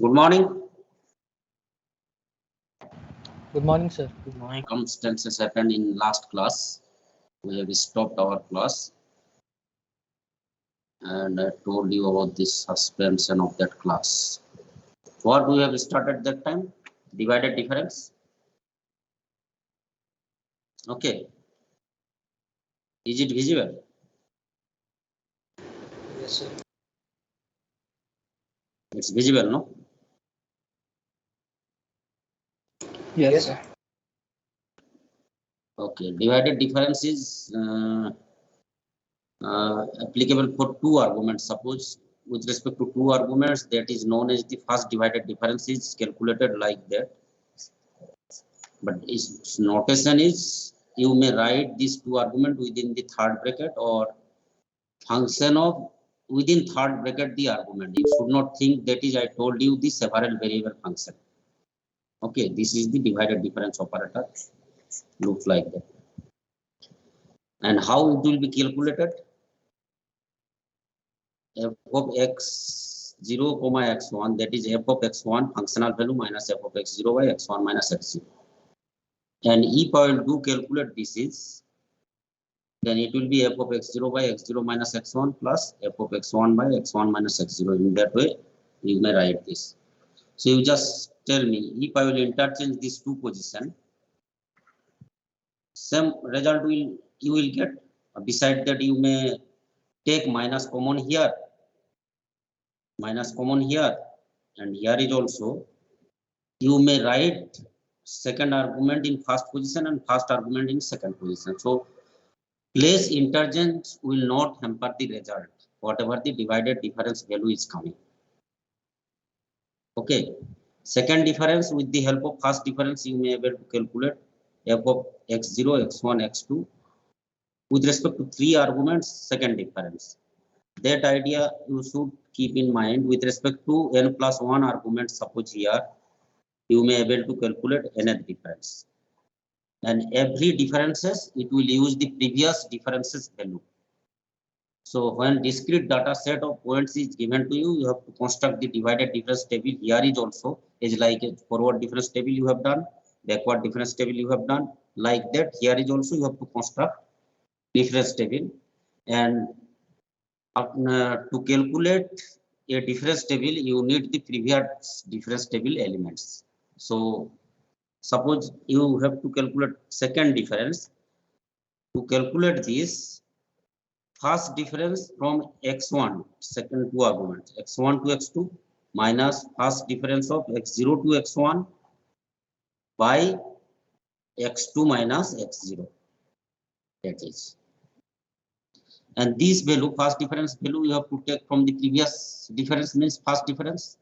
Good morning. Good morning, sir. Good morning. Circumstances happened in last class. We have stopped our class and I told you about this suspension of that class. What we have started that time? Divided difference. Okay. Is it visible? Yes, sir. It's visible, no? Yes, sir. Okay. Divided difference is applicable for two arguments. Suppose with respect to two arguments, that is known as the first divided difference is calculated like that. But its notation is you may write these two arguments within the third bracket or function of within third bracket the argument. You should not think that is I told you the several variable function. Okay, this is the divided difference operator. Looks like that. And how it will be calculated? F of x0 comma x1, that is f of x1 functional value minus f of x0 by x1 minus x0. And if I will do calculate this is, then it will be f of x0 by x0 minus x1 plus f of x1 by x1 minus x0. In that way, you may write this. So you just tell me if I will interchange these two positions, same result you will get. Beside that, you may take minus common here, and here is also. You may write second argument in first position and first argument in second position. So place interchange will not hamper the result, whatever the divided difference value is coming. Okay. Second difference, with the help of first difference, you may be able to calculate f of x0, x1, x2 with respect to three arguments. Second difference. That idea you should keep in mind with respect to n plus 1 argument. Suppose here you may be able to calculate nth difference. And every differences, it will use the previous differences value. So when discrete data set of points is given to you, you have to construct the divided difference table. Here is also is like a forward difference table you have done, backward difference table you have done. Like that, here is also you have to construct difference table. And to calculate a difference table, you need the previous difference table elements. So suppose you have to calculate second difference. To calculate this, first difference from x1, second two arguments, x1 to x2 minus first difference of x0 to x1 by x2 minus x0. That is. And this value, first difference value, you have to take from the previous difference, means first difference.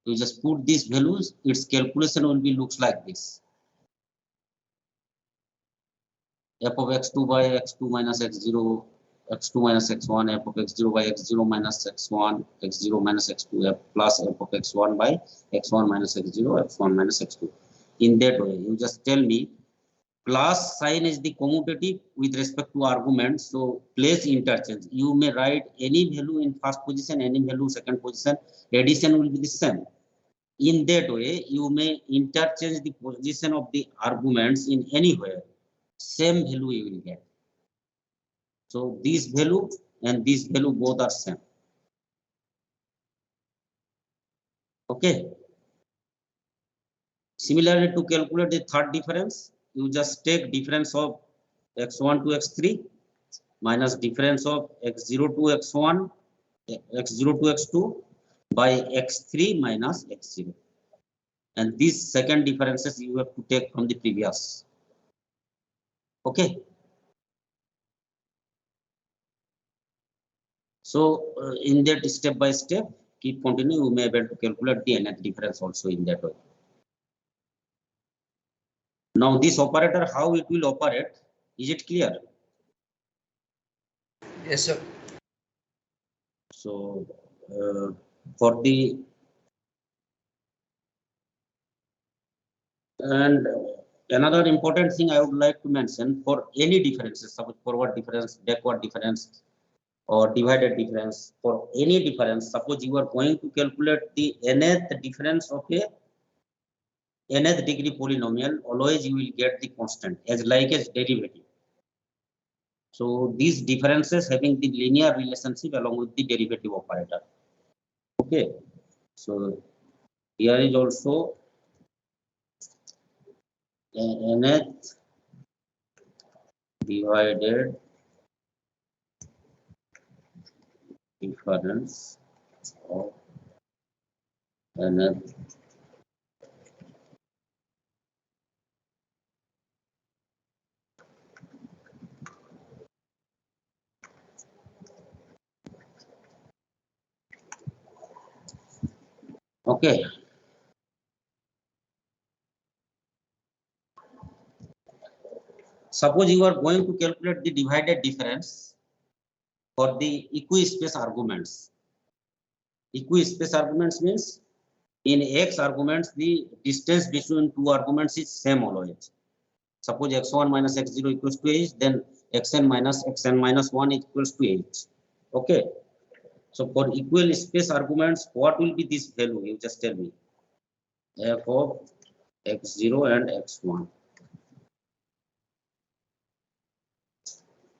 You just put these values, its calculation will be looks like this. F of x2 by x2 minus x0, x2 minus x1, f of x0 by x0 minus x1, x0 minus x2, f plus f of x1 by x1 minus x0, x1 minus x2. In that way, you just tell me plus sign is the commutative with respect to arguments. So place interchange. You may write any value in first position, any value second position. Addition will be the same. In that way, you may interchange the position of the arguments in anywhere. Same value you will get. So this value and this value both are same. Okay. Similarly, to calculate the third difference, you just take difference of x1 to x3 minus difference of x0 to x1, x0 to x2 by x3 minus x0. And these second differences you have to take from the previous. Okay. So in that step by step, keep continue, you may be able to calculate the nth difference also in that way. Now this operator, how it will operate, is it clear? Yes, sir. So for the and another important thing I would like to mention, for any differences, suppose forward difference, backward difference, or divided difference for any difference. Suppose you are going to calculate the nth difference of a nth degree polynomial, always you will get the constant as like as derivative. So these differences having the linear relationship along with the derivative operator. Okay, so here is also nth divided difference of nth okay. Suppose you are going to calculate the divided difference for the equi-space arguments. Equi-space arguments means in x arguments the distance between two arguments is same always. Suppose x1 minus x0 equals to h, then xn minus 1 equals to h. Okay. So for equal space arguments, what will be this value? You just tell me. F of x0 and x1.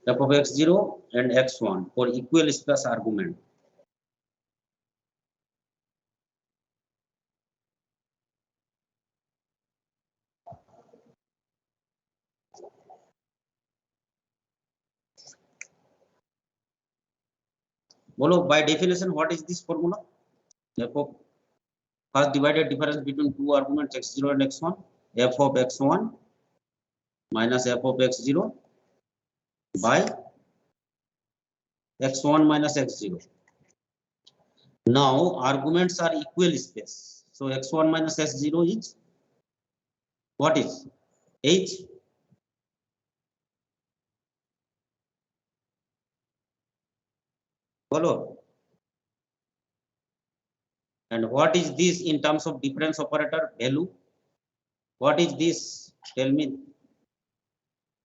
F of x0 and x1 for equal space argument. Bolo, by definition, what is this formula? F of first divided difference between two arguments x0 and x1. F of x1 minus f of x0 by x1 minus x0. Now arguments are equal space. So x1 minus x0 is what is h. Follow. And what is this in terms of difference operator value? What is this? Tell me.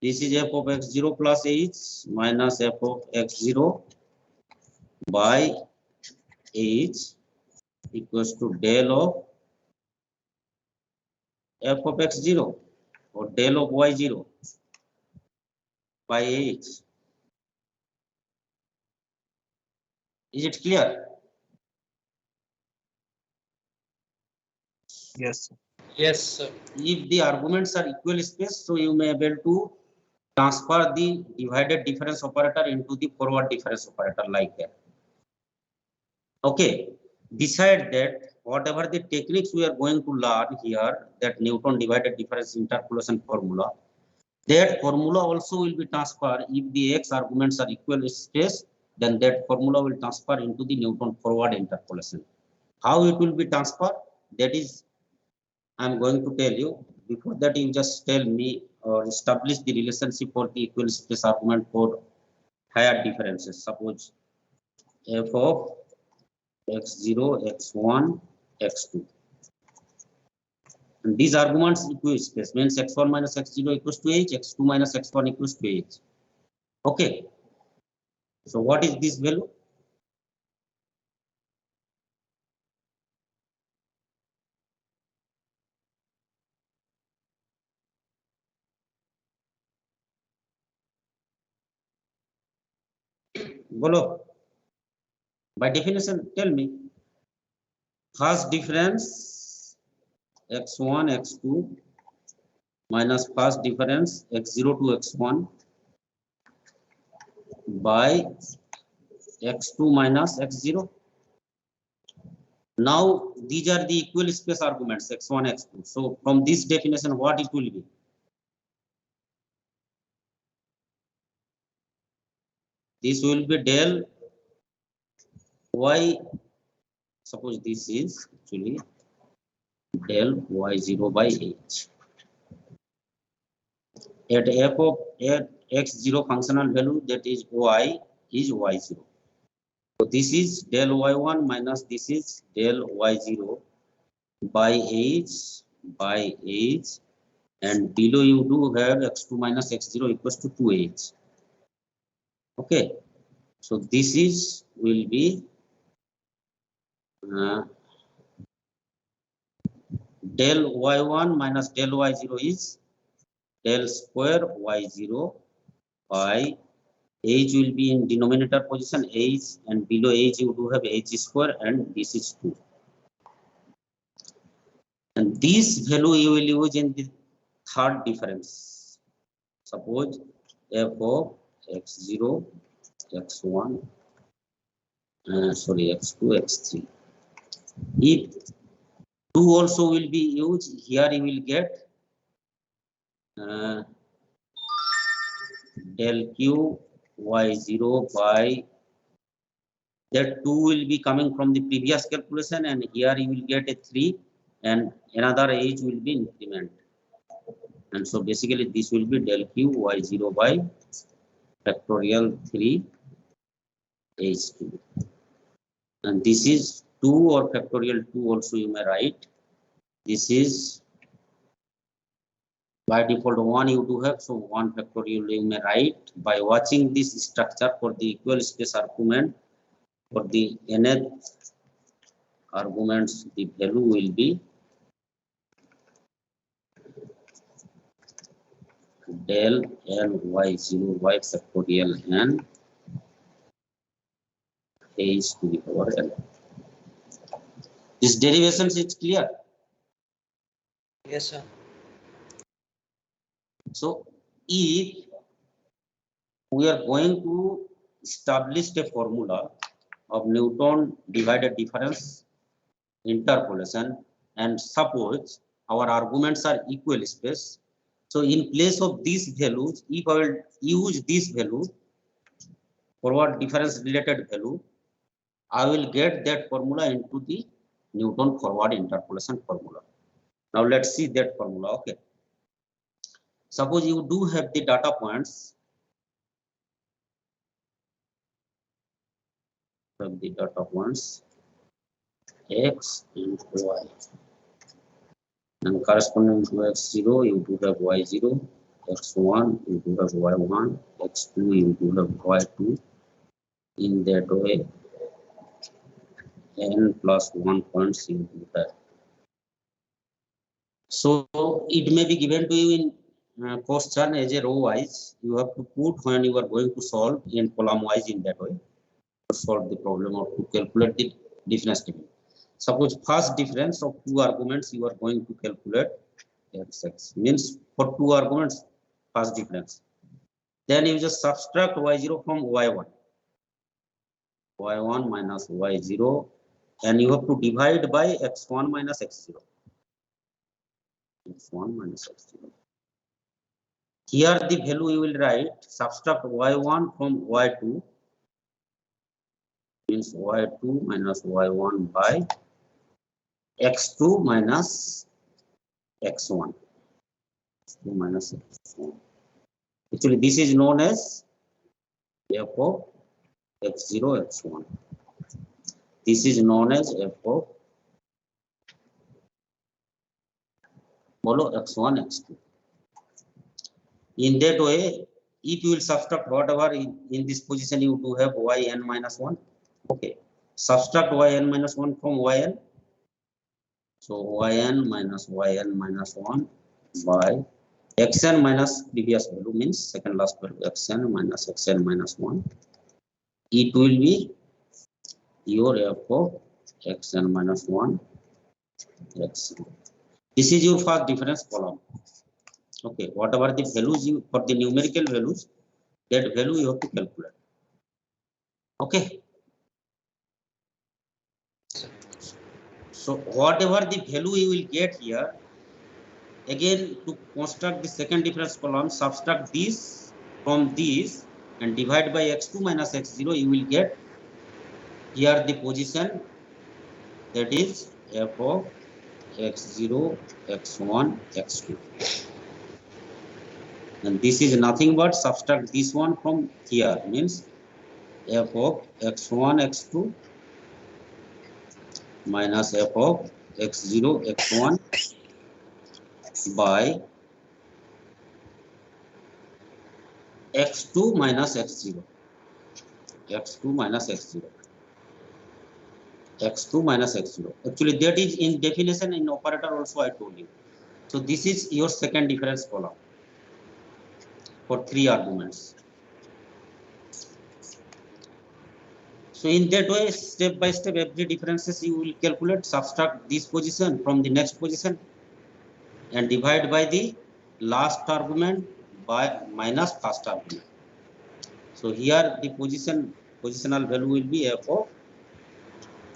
This is f of x0 plus h minus f of x0 by h equals to del of f of x0 or del of y0 by h. Is it clear? Yes. Yes, sir. If the arguments are equal space, so you may be able to transfer the divided difference operator into the forward difference operator like that. Okay. Beside that, whatever the techniques we are going to learn here, that Newton divided difference interpolation formula, that formula also will be transferred if the x arguments are equal space, then that formula will transfer into the Newton forward interpolation. How it will be transferred? That is, I'm going to tell you. Before that, you just tell me or establish the relationship for the equal space argument for higher differences. Suppose f of x0, x1, x2. And these arguments equal space means x1 minus x0 equals to h, x2 minus x1 equals to h. Okay. So what is this value? Bolo. By definition, tell me. First difference x1, x2 minus first difference x0 to x1 by x2 minus x0. Now these are the equal space arguments x1, x2. So from this definition, what it will be? This will be del y. Suppose this is actually del y0 by h. At f of x0 functional value, that is y, is y0. So this is del y1 minus this is del y0 by h, and below you do have x2 minus x0 equals to 2h. Okay. So this is will be del y1 minus del y0 is del square y0 by h will be in denominator position h, and below h you do have h square, and this is 2. And this value you will use in the third difference. Suppose f of x0, x1, x2, x3. If 2 also will be used, here you will get del q y0 by that 2 will be coming from the previous calculation, and here you will get a 3, and another h will be increment. And so basically this will be del q y0 by factorial 3 h2. And this is 2 or factorial 2 also you may write. This is by default 1 you do have, so 1 factorial you may write. By watching this structure for the equal space argument, for the nth arguments, the value will be del n y0 by factorial n h to the power n. This derivation is clear. Yes, sir. So if we are going to establish a formula of Newton divided difference interpolation, and suppose our arguments are equal space, so in place of these values, if I will use this value, forward difference related value, I will get that formula into the Newton forward interpolation formula. Now let's see that formula. Okay, suppose you do have the data points x and y, and corresponding to x0 you do have y0, x1 you do have y1, x2 you do have y2. In that way n plus 1 points you do have. So it may be given to you in question as a row wise. You have to put when you are going to solve in column wise in that way to solve the problem or to calculate the difference table. Suppose first difference of 2 arguments you are going to calculate x means for 2 arguments first difference. Then you just subtract y0 from y1 minus y0, and you have to divide by x1 minus x0. x1 minus x0. Here the value you will write, subtract y1 from y2 means y2 minus y1 by x2 minus x1. x2 minus x1. Actually this is known as f of x0 x1. This is known as f of x1 x2. In that way, if you will subtract whatever in this position you do have yn minus 1. Okay, subtract yn minus 1 from yn. So yn minus 1 by xn minus previous value means second last value xn minus 1. It will be your f of xn minus 1 xn. This is your first difference column. Okay, whatever the values you for the numerical values, that value you have to calculate. Okay. So whatever the value you will get here, again to construct the second difference column, subtract this from this and divide by x2 minus x0, you will get here the position, that is f of x0 x1 x2. And this is nothing but subtract this one from here means f of x1 x2 minus f of x0 x1 by x2 minus x0. x2 minus x0. x2 minus x0. Actually, that is in definition in operator also I told you. So this is your second difference column for 3 arguments. So in that way, step by step, every differences you will calculate, subtract this position from the next position and divide by the last argument by minus first argument. So here the positional value will be f of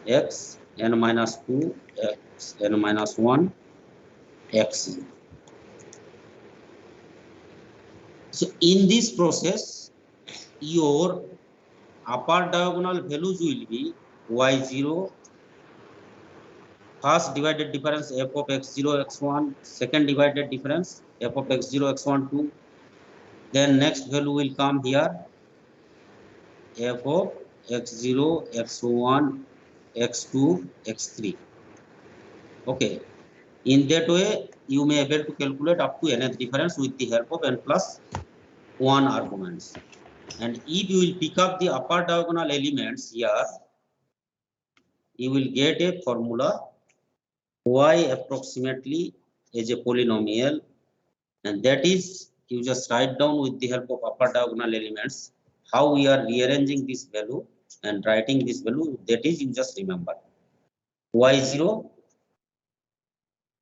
x n minus 2 x n minus 1 x. So in this process, your upper diagonal values will be y0, first divided difference f of x0 x1, second divided difference f of x0 x1 2, then next value will come here f of x0 x1 x2 x3. Okay, in that way you may able to calculate up to nth difference with the help of n plus 1 arguments. And if you will pick up the upper diagonal elements here, you will get a formula y approximately is a polynomial, and that is you just write down with the help of upper diagonal elements how we are rearranging this value and writing this value. That is, you just remember y0,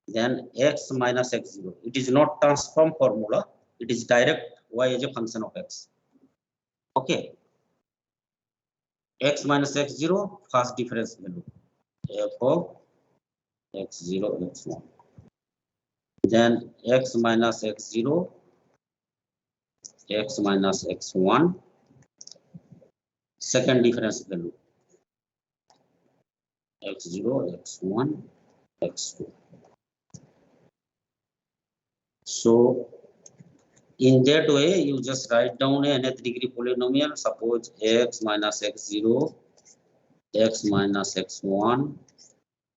then x minus x0. It is not transform formula, it is direct y as a function of x. Okay, x minus x0, first difference value f of x0 x1, then x minus x0 x minus x1, second difference value x0 x1 x2. So in that way you just write down a nth degree polynomial. Suppose x minus x0 x minus x1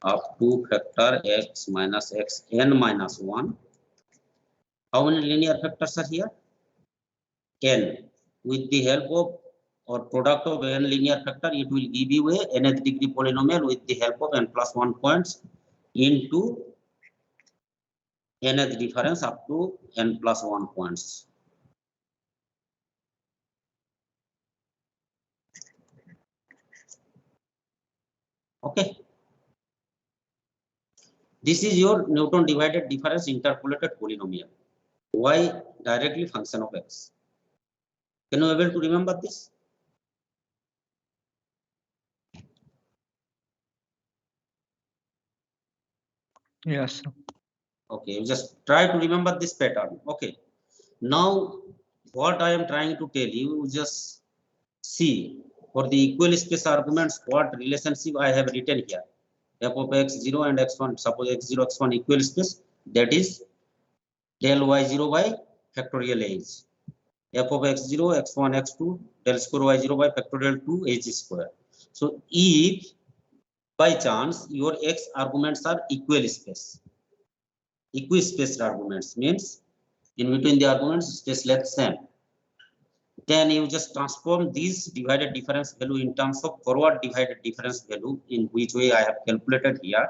up to factor x minus xn minus 1. How many linear factors are here? N. With the help of or product of n linear factor, it will give you a nth degree polynomial with the help of n plus 1 points into nth difference up to n plus 1 points. Okay. This is your Newton divided difference interpolated polynomial. Y directly function of x. Can you able to remember this? Yes. Okay, you just try to remember this pattern. Okay. Now, what I am trying to tell you, just see for the equal space arguments, what relationship I have written here. F of x0 and x1, suppose x0, x1 equal space, that is del y0 by factorial h. F of x0, x1, x2, del square y0 by factorial 2 h square. So if by chance your x arguments are equal space, equispaced arguments means in between the arguments space length same, then you just transform this divided difference value in terms of forward divided difference value, in which way I have calculated here.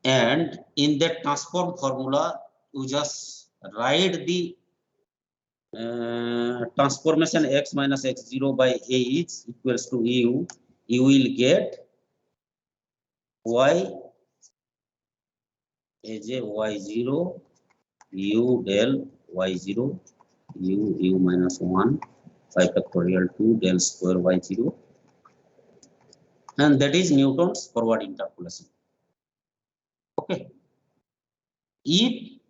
And in that transform formula, you just write the transformation x minus x0 by h equals to u. You will get y as a y0 u del y0 u minus 1 by factorial 2 del square y0, and that is Newton's forward interpolation. Okay, if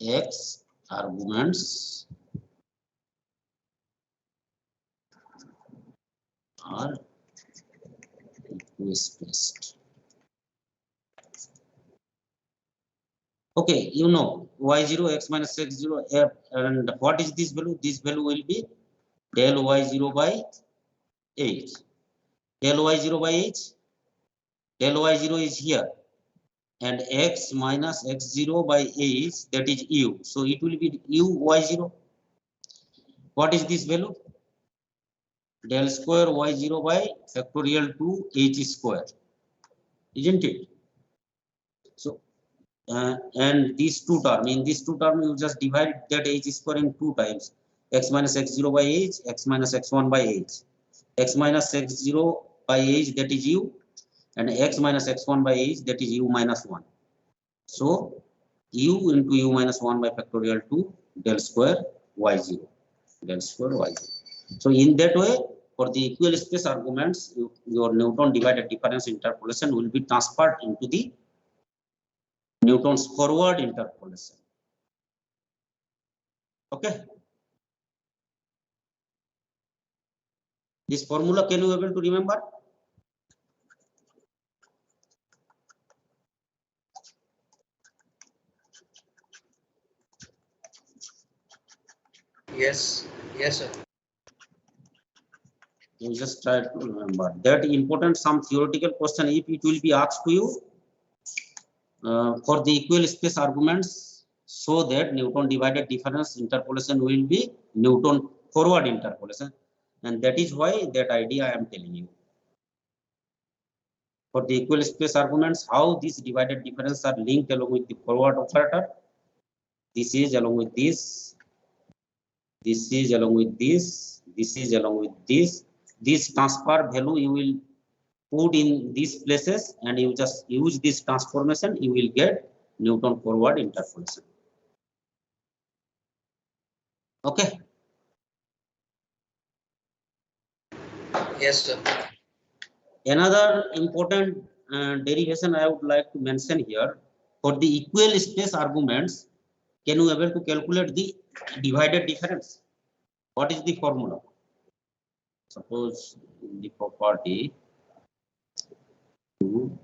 x arguments are equispaced. Okay, you know y0 x minus x0 f, and what is this value? This value will be del y0 by h. Del y0 by h. Del y0 is here, and x minus x0 by h, that is u. So it will be u y0. What is this value? Del square y0 by factorial 2 h square, isn't it? So, and these two terms, in these two terms, you just divide that h square in 2 times. X minus x0 by h, x minus x1 by h. X minus x0 by h, that is u, and x minus x1 by h, that is u minus 1. So, u into u minus 1 by factorial 2 del square y0, del square y0. So, in that way, for the equal space arguments, your Newton divided difference interpolation will be transferred into the Newton's forward interpolation. Okay. This formula, can you able to remember? Yes. Yes, sir. You just try to remember that important some theoretical question. If it will be asked to you for the equal space arguments, so that Newton divided difference interpolation will be Newton forward interpolation, and that is why that idea I am telling you. For the equal space arguments, how these divided difference are linked along with the forward operator. This is along with this. This is along with this. This is along with this. This transfer value you will put in these places, and you just use this transformation. You will get Newton forward interpolation. Okay. Yes, sir. Another important derivation I would like to mention here, for the equal space arguments, can you able to calculate the divided difference? What is the formula? Suppose in the property 2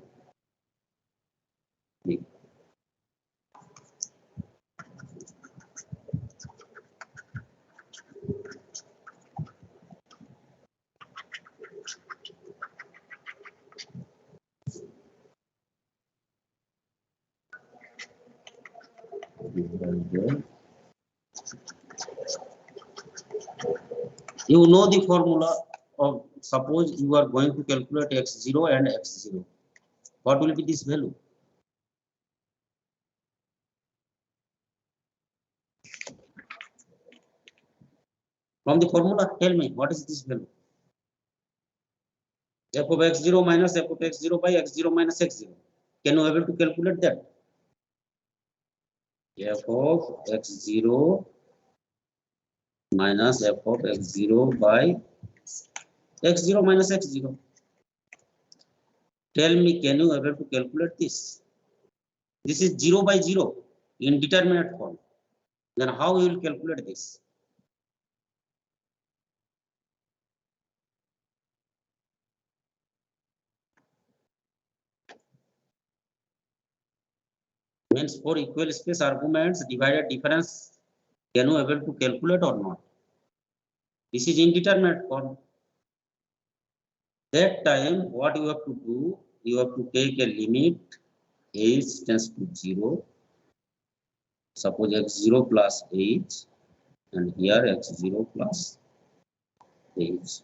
you know the formula of, suppose you are going to calculate x0 and x0. What will be this value? From the formula, tell me what is this value? F of x0 minus f of x0 by x0 minus x0. Can you able to calculate that? F of x0 minus f of x0 by x0 minus x0. Tell me, can you able to calculate this? This is 0 by 0 indeterminate form. Then how you will calculate this? Means for equal space arguments, divided difference, can you able to calculate or not? This is indeterminate form. That time, what you have to do, you have to take a limit h tends to 0. Suppose x0 plus h, and here x0 plus h,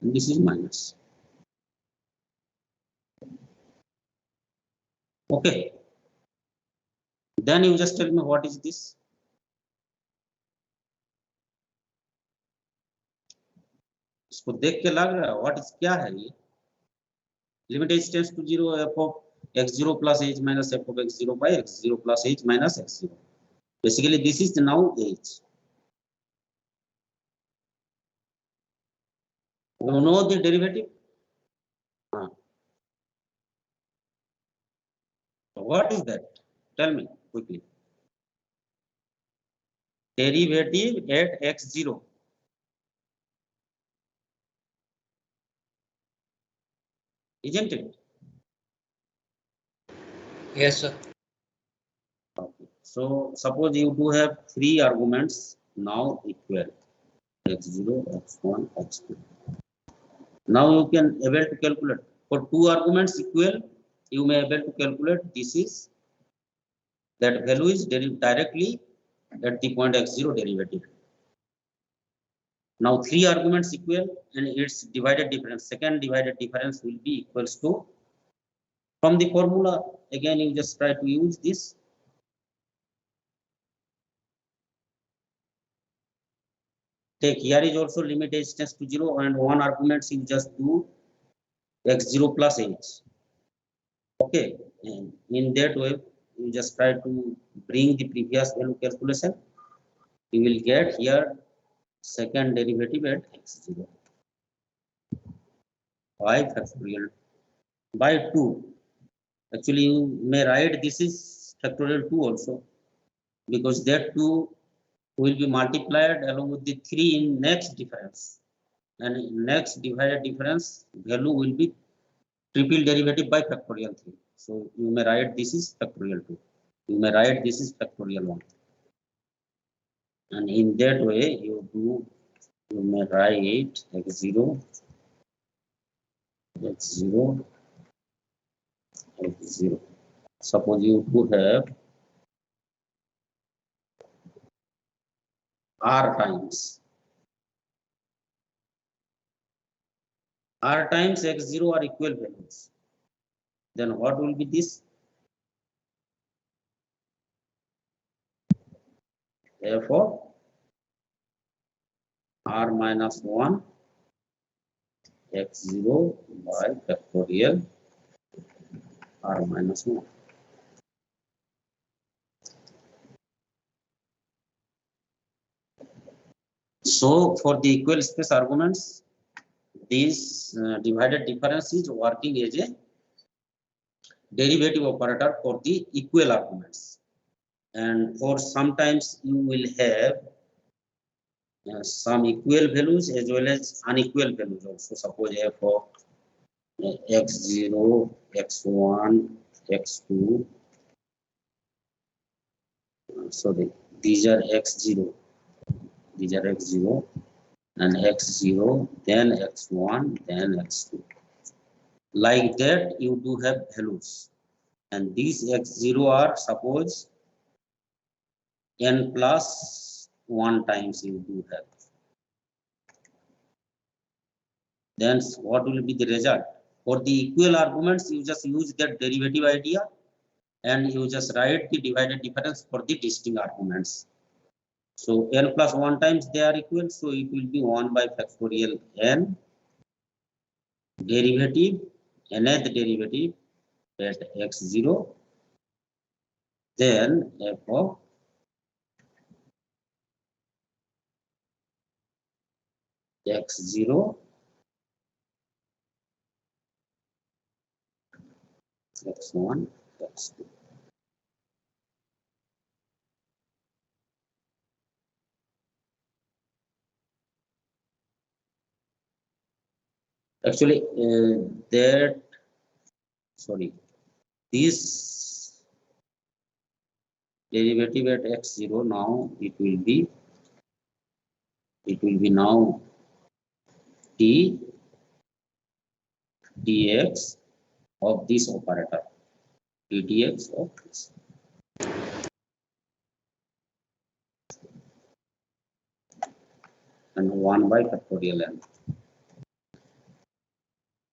and this is minus. Okay. Then you just tell me what is this? इसको देख के लग रहा है what is क्या है ये? Limit h tends to 0 f of x0 plus h minus f of x0 by x0 plus h minus x0. Basically, this is now h. You know the derivative? What is that? Tell me quickly. Derivative at x0. Isn't it? Yes, sir. Okay. So suppose you do have 3 arguments now equal, x0, x1, x2. Now you can able to calculate. For 2 arguments equal, you may able to calculate this is, that value is directly at the point x0 derivative. Now 3 arguments equal and its divided difference, second divided difference will be equals to, from the formula again you just try to use this. Take here is also limit h tends to 0 and one arguments you just do x0 plus h. Okay, and in that way you just try to bring the previous value calculation. You will get here second derivative at x0 by factorial by 2. Actually, you may write this is factorial 2 also, because that 2 will be multiplied along with the 3 in next difference, and in next divided difference value will be triple derivative by factorial 3. So you may write this is factorial 2. You may write this is factorial 1. And in that way you may write x0, x0, x0. Suppose you could have r times x0 are equal values. Then what will be this? Therefore, r minus 1 x0 by factorial r minus 1. So for the equal space arguments, this divided difference is working as a derivative operator for the equal arguments. And for sometimes you will have some equal values as well as unequal values also. Suppose f of x0, x1, x2. Sorry, these are x0. These are x0 and x0, then x1, then x2. Like that, you do have values. And these x0 are, suppose, n plus 1 times you do have. Then what will be the result? For the equal arguments, you just use that derivative idea and you just write the divided difference for the distinct arguments. So n plus 1 times they are equal, so it will be 1 by factorial n derivative, nth derivative at x0, then f of x0, x1, x2. Actually, this derivative at x0 now it will be now t dx of this operator, t dx of this. And 1 by factorial n.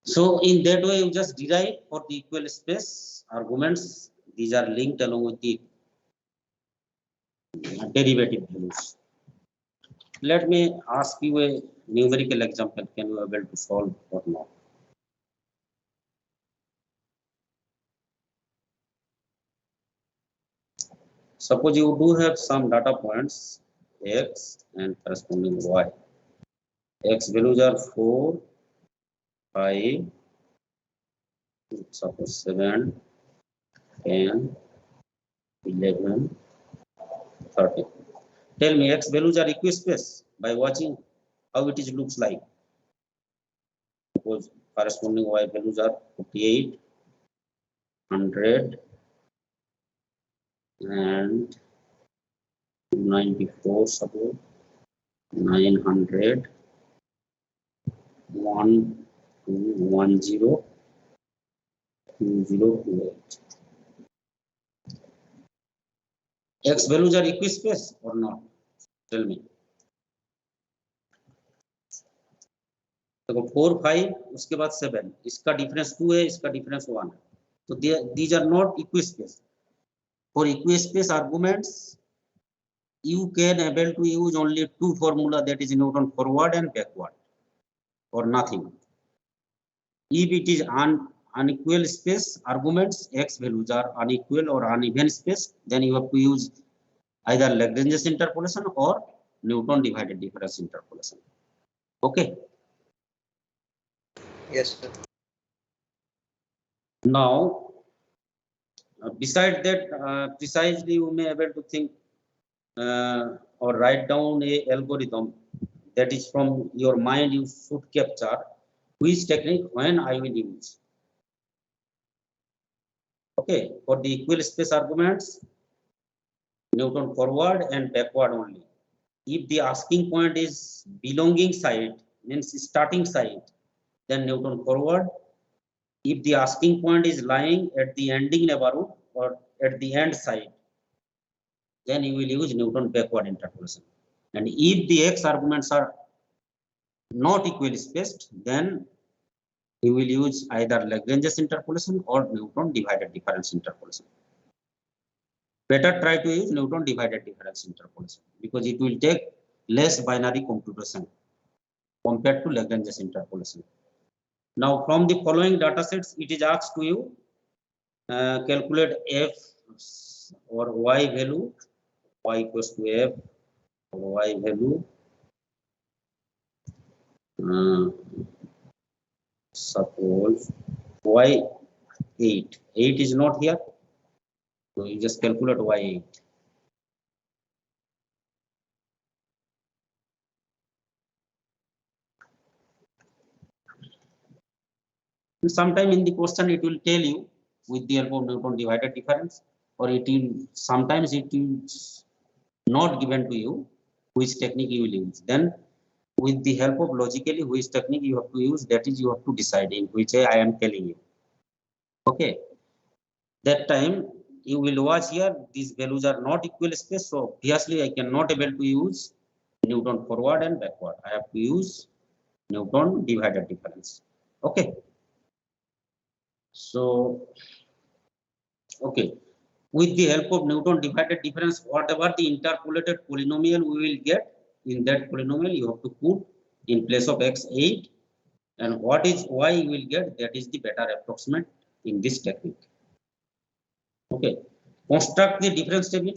So in that way, you just derive for the equal space arguments. These are linked along with the derivative values. Let me ask you a numerical example. Can you able to solve or not? Suppose you do have some data points x and corresponding y. X values are 4, 5, suppose 7, 10, 11, 30. Tell me x values are equispace by watching how it is looks like. Suppose corresponding y values are 48, 100, and 94, suppose 900, 1, 2, 1, 0, 2, 0, 2, 8. X values are equispace or not? Tell me. देखो 4 5 उसके बाद 7, इसका difference 2 है, इसका difference 1 है, तो these are not equispace. For equispace arguments, you can able to use only two formula, that is Newton forward and backward, or nothing. If it is unequal space arguments, x values are unequal or uneven space, then you have to use either Lagrange's interpolation or Newton divided difference interpolation. Okay. Yes, sir. Now, beside that, precisely you may able to think or write down a algorithm, that is from your mind you should capture which technique when I will use. Okay, for the equal space arguments, Newton forward and backward only. If the asking point is belonging side, means starting side, then Newton forward. If the asking point is lying at the ending neighborhood or at the end side, then you will use Newton backward interpolation. And if the x arguments are not equally spaced, then you will use either Lagrange's interpolation or Newton divided difference interpolation. Better try to use Newton divided difference interpolation because it will take less binary computation compared to Lagrange's interpolation. Now, from the following data sets, it is asked to you calculate f or y value, y equals to f or y value. Suppose y8. 8 is not here, so you just calculate y8. Sometime in the question it will tell you with the help of Newton divided difference, or it will sometimes it is not given to you which technique you will use. Then with the help of logically which technique you have to use, that is you have to decide in which way I am telling you. Okay, that time you will watch here, these values are not equal space, so obviously I cannot able to use Newton forward and backward. I have to use Newton divided difference. Okay, so okay, with the help of Newton divided difference, whatever the interpolated polynomial we will get, in that polynomial you have to put in place of x8, and what is y you will get, that is the better approximate in this technique. Okay, construct the difference table,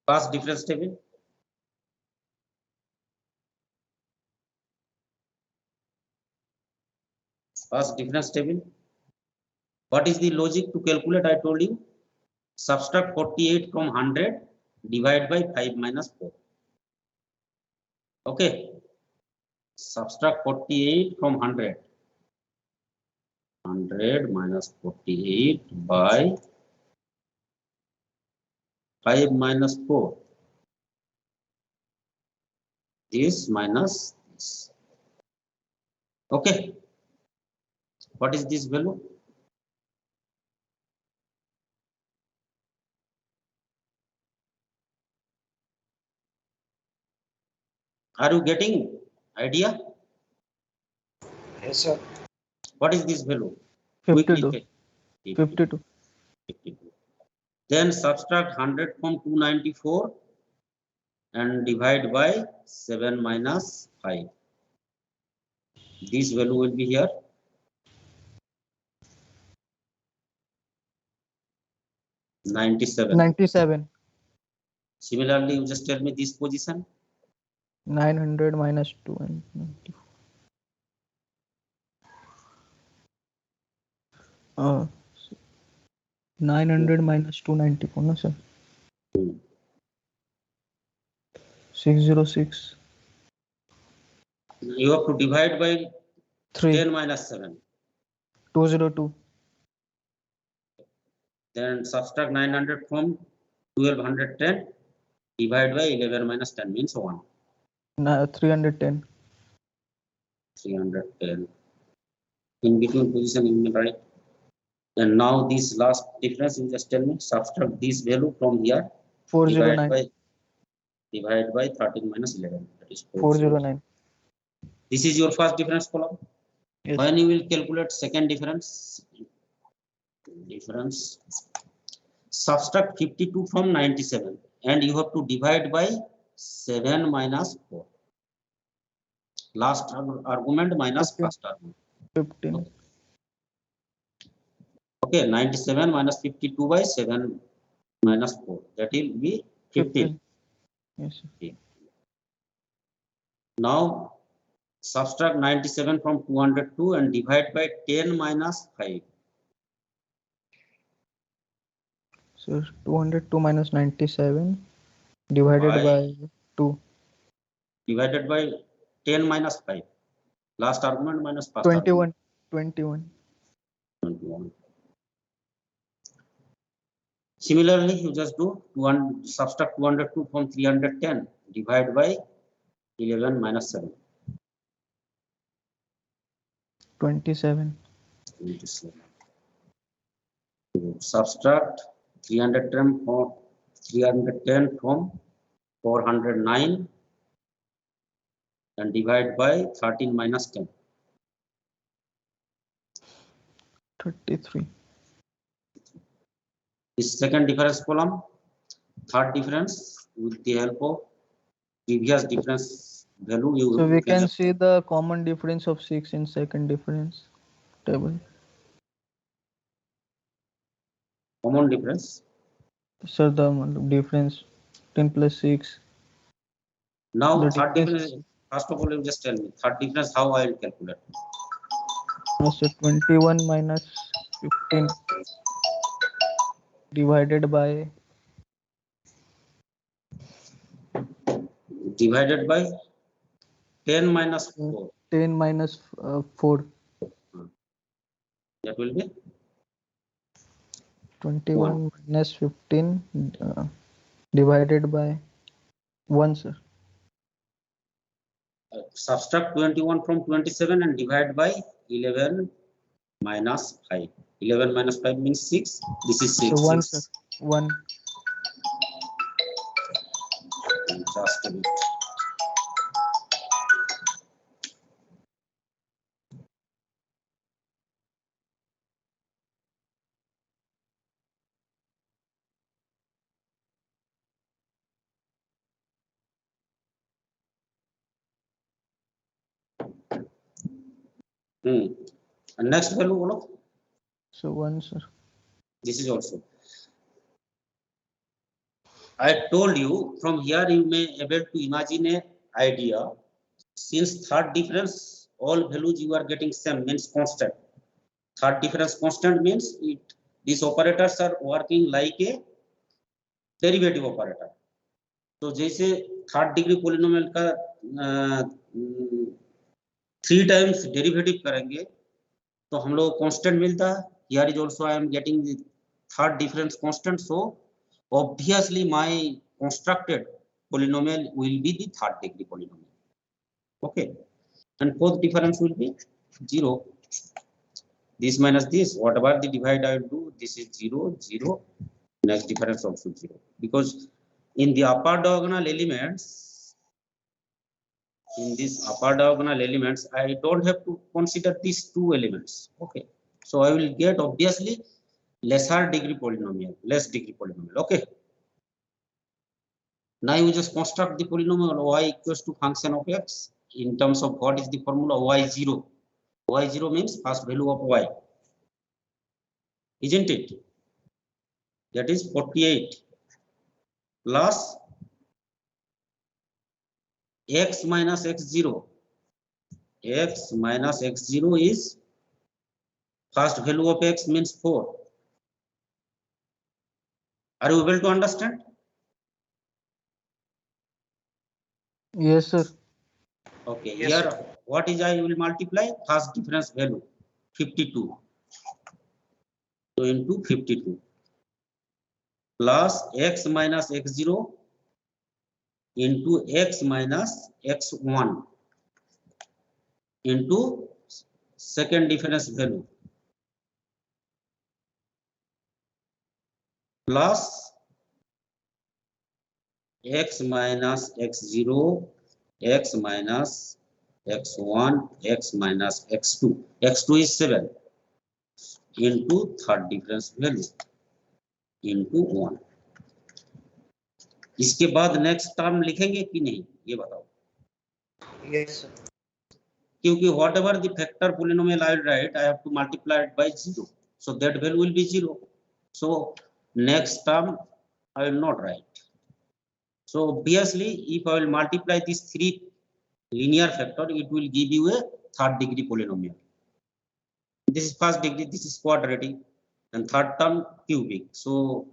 past difference table. Past difference table. What is the logic to calculate? I told you, subtract 48 from 100, divide by 5 minus 4. Okay, subtract 48 from 100. 100 minus 48 by 5 minus 4. This minus this. Okay, what is this value? Are you getting idea? Yes, sir. What is this value? 52. Quickly check. 52. 52. Then subtract 100 from 294 and divide by 7 minus 5. This value will be here. 97. 97. Similarly, you just tell me this position. 900 minus 294. 900 minus 294, no sir? 606. You have to divide by 3. 10 minus 7. 202. Then subtract 900 from 1210. Divide by 11 minus 10 means 1. 310. 310. In between position you may write. And now this last difference, you just tell me, subtract this value from here. 409. Divide by 13 minus 11. That is 409. This is your first difference column. Yes. When you will calculate second difference, subtract 52 from 97 and you have to divide by 7 minus 4. Last argument minus Okay. first argument. 15. Okay, 97 minus 52 by 7 minus 4. That will be 15. Yes, sir. Now subtract 97 from 202 and divide by 10 minus 5. So 202 minus 97 divided by 2. Divided by 10 minus 5. Last argument minus first argument. 21. 21. Similarly, you just do subtract 202 from 310, divide by 11 minus 7. 27. 27. Subtract 310 from 409 and divide by 13 minus 10. 33. This second difference column, third difference with the help of previous difference value. You So we can see the common difference of 6 in second difference table. common difference. So the difference 10 plus 6. Now The third difference difference. First of all, you just tell me third difference how I will calculate. So 21 minus 15 divided by Divided by 10 minus 4. 10 minus 4. That will be 21 minus 15 divided by 1, sir. Subtract 21 from 27 and divide by 11 minus 5. 11 minus 5 means 6. This is 6. So 1, 6. sir. 1. Just a bit. And next value, Olof. So 1, sir. This is also. I told you from here you may able to imagine a idea. Since third difference, all values you are getting same means constant. Third difference constant means these operators are working like a derivative operator. तो जैसे third degree polynomial का 3 times derivative करेंगे तो हम लोग constant मिलता है. Here is also I am getting the third difference constant, so obviously my constructed polynomial will be the third degree polynomial. Okay, and fourth difference will be 0. This minus this, whatever the divide I will do, this is 0, 0. Next difference also 0, because in the upper diagonal elements, I don't have to consider these two elements. Okay, so I will get obviously lesser degree polynomial, less degree polynomial. Okay, now you just construct the polynomial y equals to function of x in terms of what is the formula y0. Y0 means first value of y, isn't it? That is 48 plus x minus x0. X minus x0 is first value of x means 4. Are you able to understand? Yes, sir. Okay, Yes, here sir. what is I will multiply first difference value 52. So into 52 plus x minus x0 into x minus x1 into second difference value plus x minus x0, x minus x1 x minus x2. x2 is 7 into third difference value into 1. इसके बाद next term लिखेंगे कि नहीं ये बताओ, Yes, sir. क्योंकि what ever the factor polynomial I right I have to multiply it by 0, so that value will be 0. So next term I will not write. So obviously if I will multiply these three linear factor, it will give you a third degree polynomial. This is first degree, this is quadratic, and third term cubic. So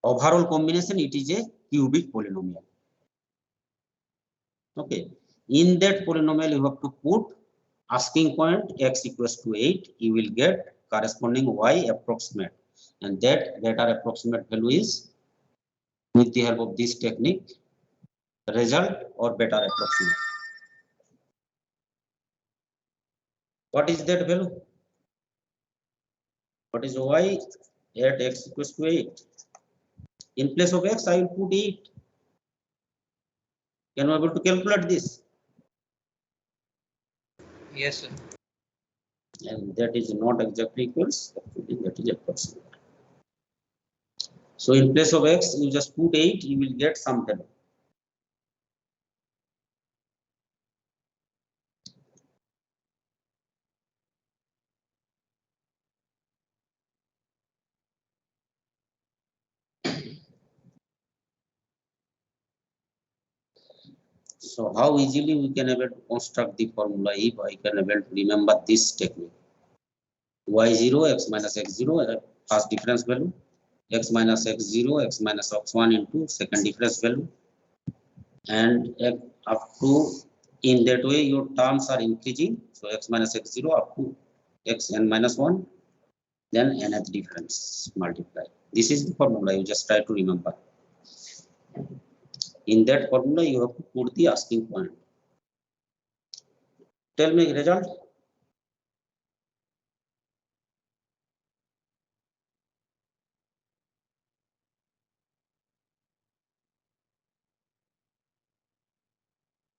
overall combination, it is a cubic polynomial. Okay, in that polynomial you have to put asking point x equals to 8, you will get corresponding y approximate, and that better approximate value is, with the help of this technique, result or better approximate. What is that value? What is y at x equals to 8? In place of x, I will put 8. Can you able to calculate this? Yes, sir. And that is not exactly equals, actually that is approximate. So in place of x, you just put 8, you will get some value. So how easily we can able to construct the formula if I can able to remember this technique. y0 x minus x0 first difference value, x minus x0 x minus x1 into second difference value, and up to, in that way your terms are increasing. So x minus x0 up to xn minus 1, then nth difference multiply. This is the formula, you just try to remember. In that formula, you have to put the asking point. Tell me result.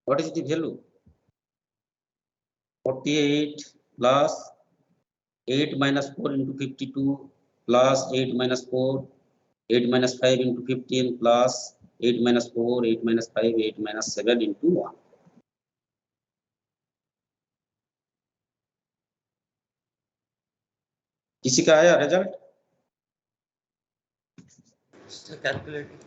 What is the value? 48 plus 8 minus 4 into 52 plus 8 minus 4, 8 minus 5 into 15 plus 8 minus 4, 8 minus 5, 8 minus 7 into 1. किसी का आया result? Sir, calculating.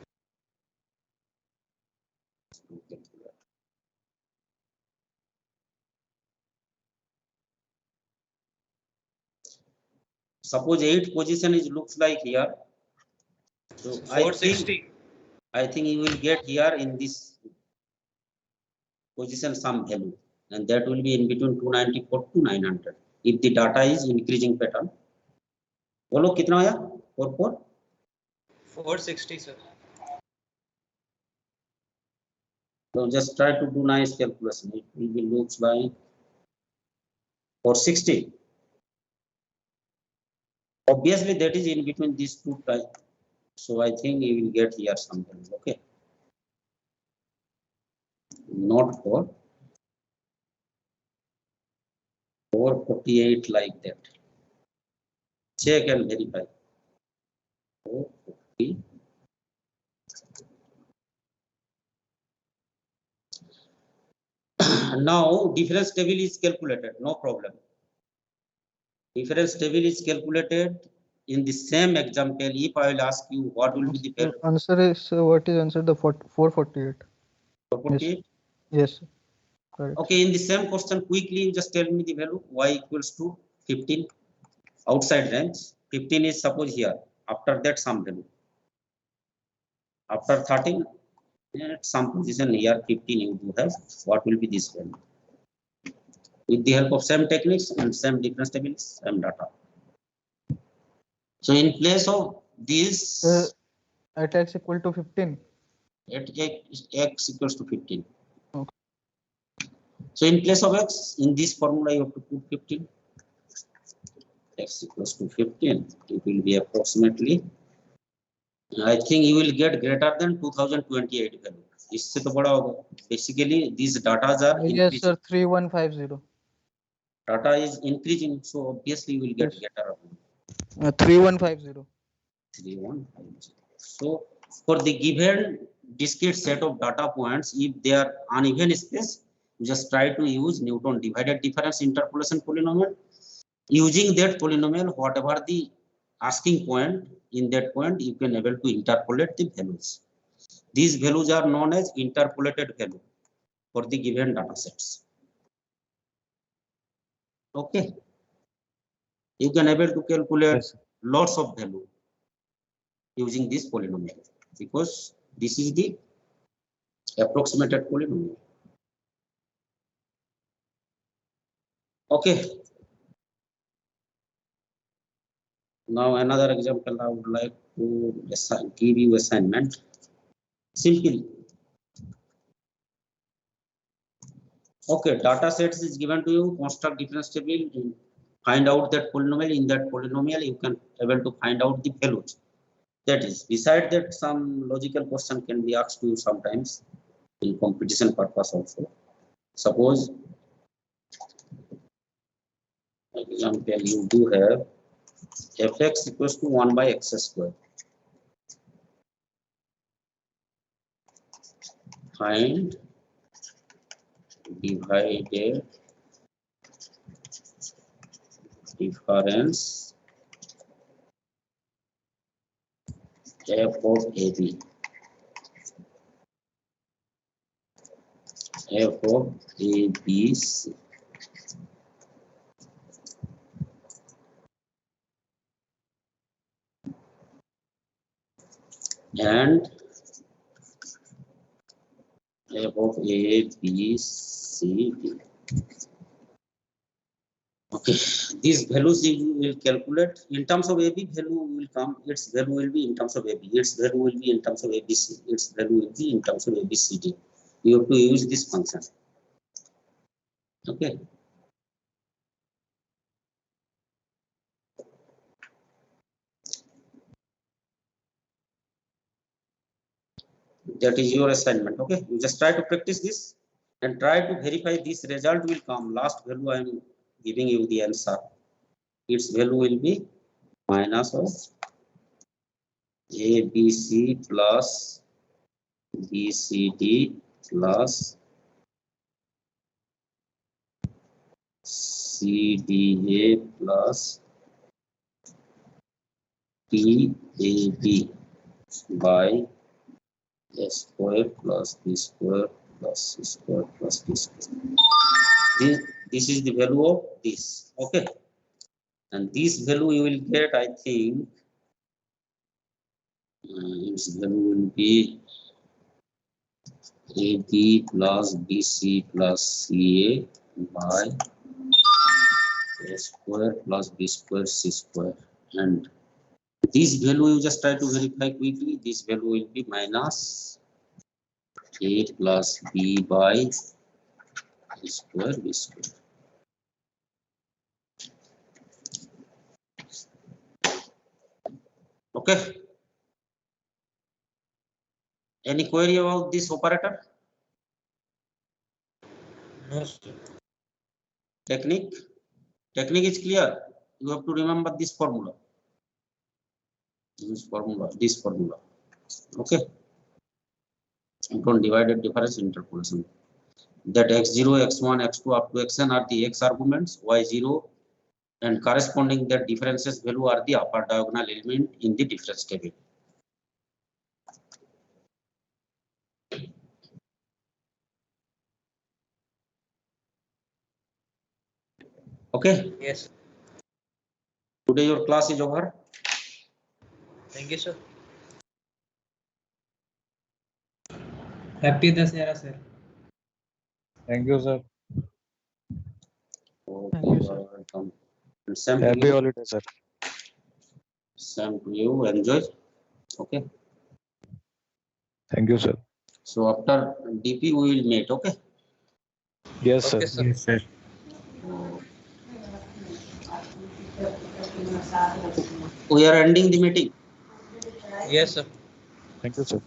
Suppose 8 position is looks like here. So 460. I think you will get here in this position some value, and that will be in between 294 to 900 if the data is increasing pattern. बोलो कितना आया? 460, sir. So just try to do nice calculation. It will be looks like 460. Obviously, that is in between these two types. So I think you will get here something. Okay. Not for 448 like that. Check and verify. 440. Now difference table is calculated, no problem. Difference table is calculated in the same example. If I will ask you what will be the value? Answer is what is answer? The 448. 448. Yes, sir. Correct. Okay, in the same question, quickly you just tell me the value. Y equals to 15 outside range. 15 is suppose here. After that, some value. After 13, at some position here 15 you do have. What will be this value? With the help of same techniques and same difference tables, same data. So in place of this, At x equal to 15. at x equals to 15. Okay. So in place of x, in this formula you have to put 15. X equals to 15. It will be approximately, I think you will get greater than 2028 value. इससे तो बड़ा होगा. Basically, these datas are Yes, increasing. sir. 3150. Data is increasing, so obviously you will get Yes. greater argument. 3150. 3150. So for the given discrete set of data points, if they are uneven space, you just try to use Newton divided difference interpolation polynomial. Using that polynomial, whatever the asking point, in that point you can able to interpolate the values. These values are known as interpolated value for the given data sets. Okay, you can able to calculate Yes, sir. lots of value using this polynomial, because this is the approximated polynomial. Okay. Now another example I would like to give you assignment. Simple. Okay, data sets is given to you, construct difference table, find out that polynomial. In that polynomial, you can able to find out the values. That is, beside that, some logical question can be asked to you sometimes in competition purpose also. Suppose, example, you do have fx equals to 1 by x square. Find divided difference f of AB. F of ABC. And f of A, B, C, D. Okay, these values you will calculate in terms of AB. Value will come, its value will be in terms of AB, its value will be in terms of ABC, its value will be in terms of ABCD. You have to use this function. Okay. That is your assignment. Okay, you just try to practice this and try to verify this result will come. Last value I am giving you the answer. Its value will be minus of ABC plus BCD plus CDA plus TAB by A square plus B square plus C square plus D square. This is the value of this. Okay. And this value you will get, I think, its value will be AB plus BC plus CA by A square plus B square C square. And this value you just try to verify quickly. This value will be minus 8 plus B by A square B square. Okay. Any query about this operator? No, sir. Technique? Technique is clear. You have to remember this formula. This formula. Okay. Newton divided difference interpolation. That x0, x1, x2 up to xn are the x arguments, y0 and corresponding that differences value are the upper diagonal element in the difference table. Okay. Yes. Today your class is over. Thank you, sir. Happy Dasera, sir. Thank you, sir. Thank you, sir. Welcome. And same to Happy you. holiday, sir. Same to you. Enjoy. Okay. Thank you, sir. So after DP we will meet. Okay. Yes, sir. Okay, sir. Yes, sir. We are ending the meeting. Yes, sir. Thank you, sir.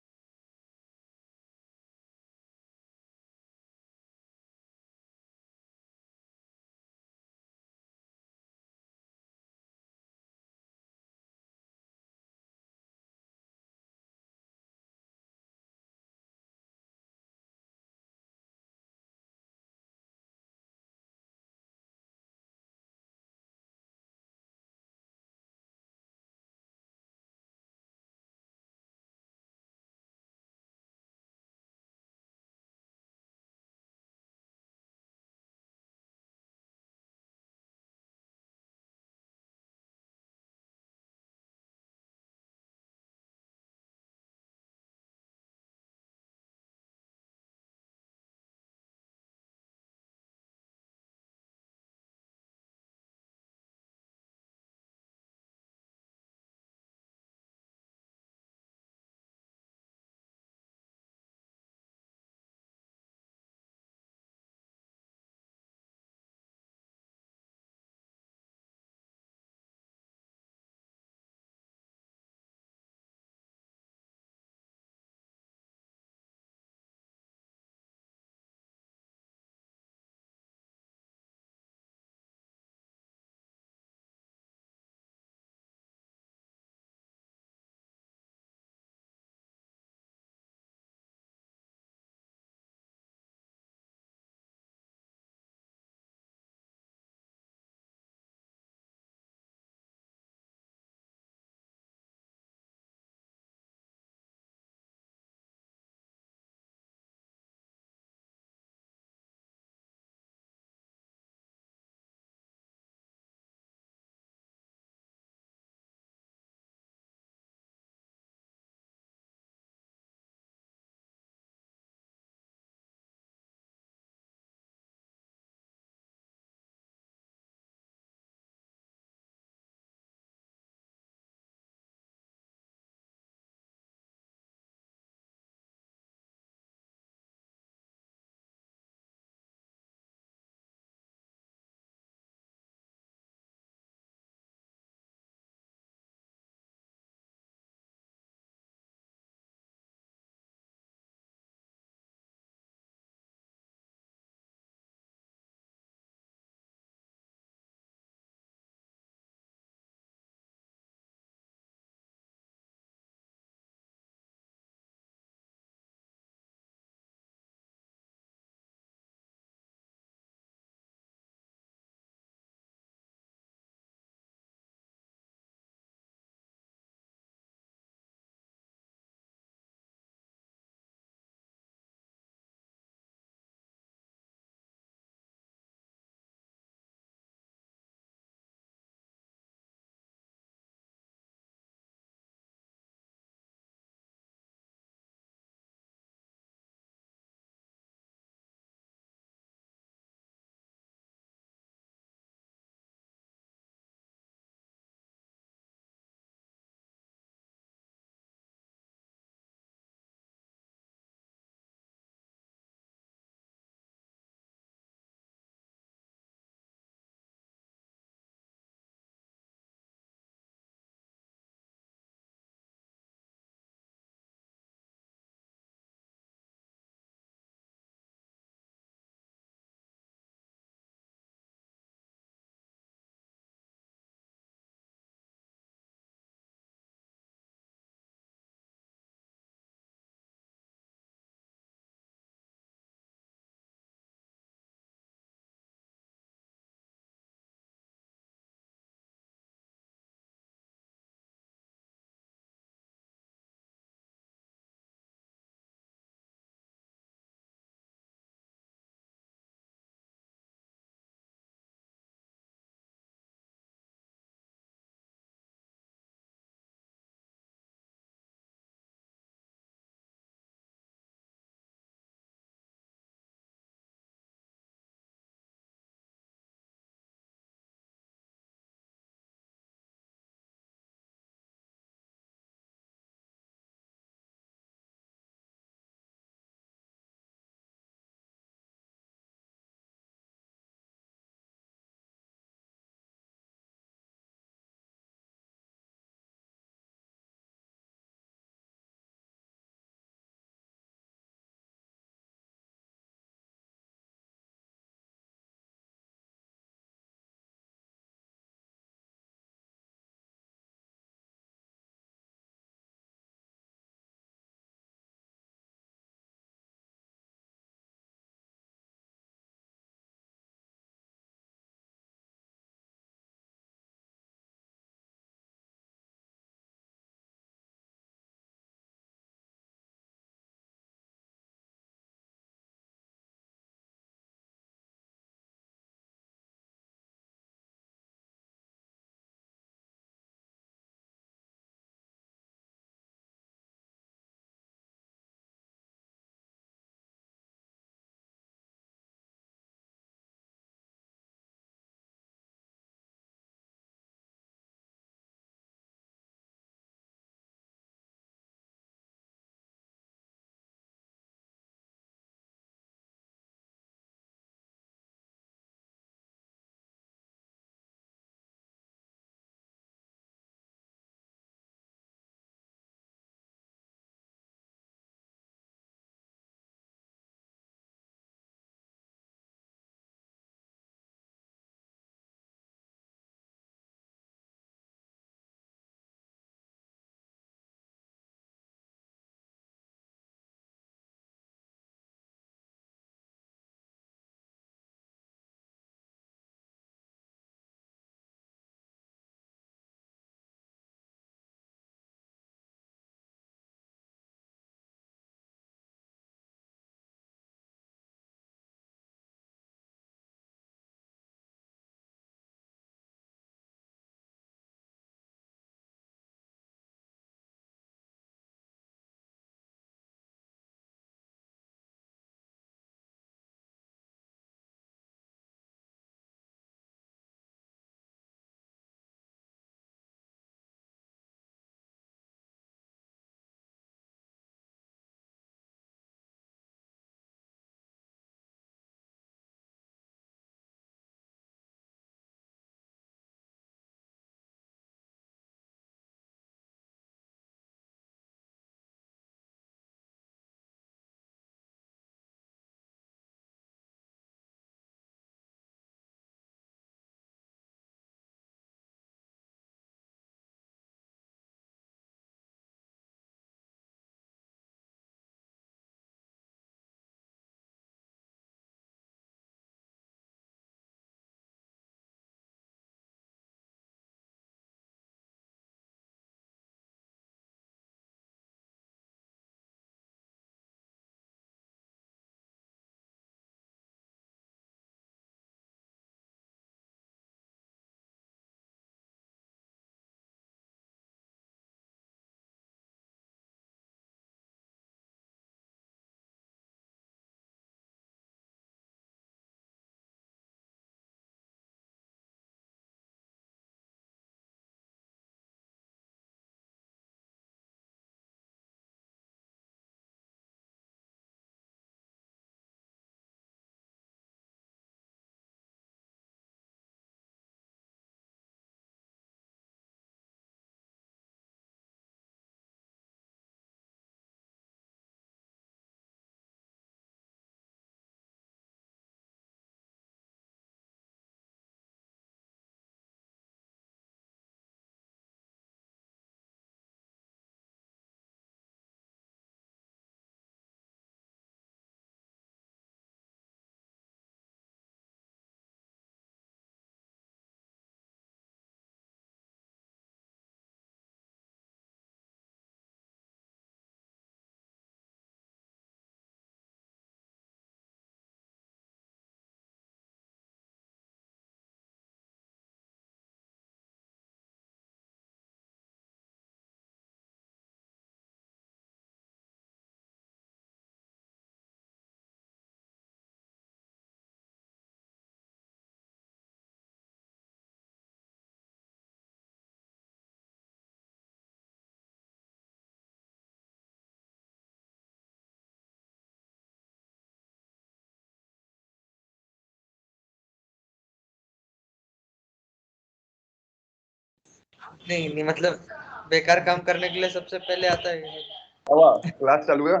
नहीं नहीं मतलब बेकार काम करने के लिए सबसे पहले आता है। हवा क्लास चालू है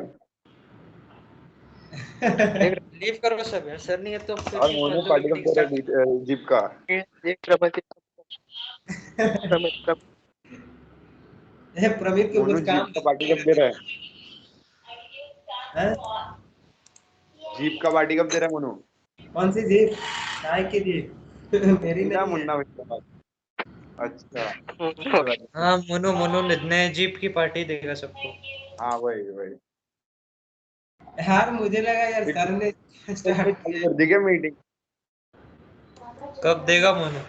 लीव करो सब यार, सर नहीं है तो फिर और मोनू फालतू की पार्टी कब मीटिंग दे स्टार्ट। रहा है जीप का प्रमित को मोनू कुछ काम जीप का पार्टी कब दे रहा है है? जीप का पार्टी कब दे रहा है मोनू कौन सी जीप? काय की जीप? मेरी ना नहीं है। मुन्ना भाई का। अच्छा हाँ मोनू मोनू ने नए जीप की पार्टी देगा सबको। हाँ वही वही यार मुझे लगा यार सर ने स्टार्ट चालू कर दी क्या मीटिंग कब देगा मोनू?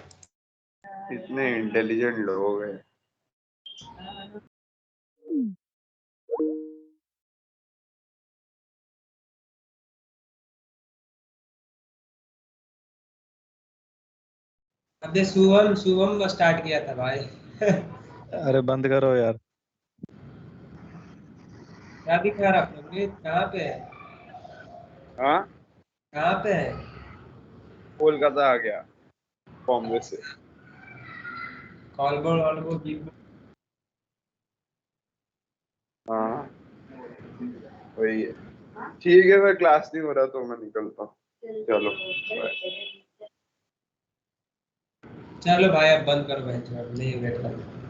इतने इंटेलिजेंट लोग हैं अबे शुभम शुभम स्टार्ट किया था भाई। अरे बंद करो यार। क्या दिखा रहा प्रमित? कहाँ पे है? हाँ कहाँ पे है? कोलकाता आ गया बॉम्बे से कॉलबो वॉलबो बिग हाँ वही है ठीक है मैं क्लास नहीं हो रहा तो मैं निकलता हूँ चलो बाय चलो भाई अब बंद करो भाई, नहीं वेट करो।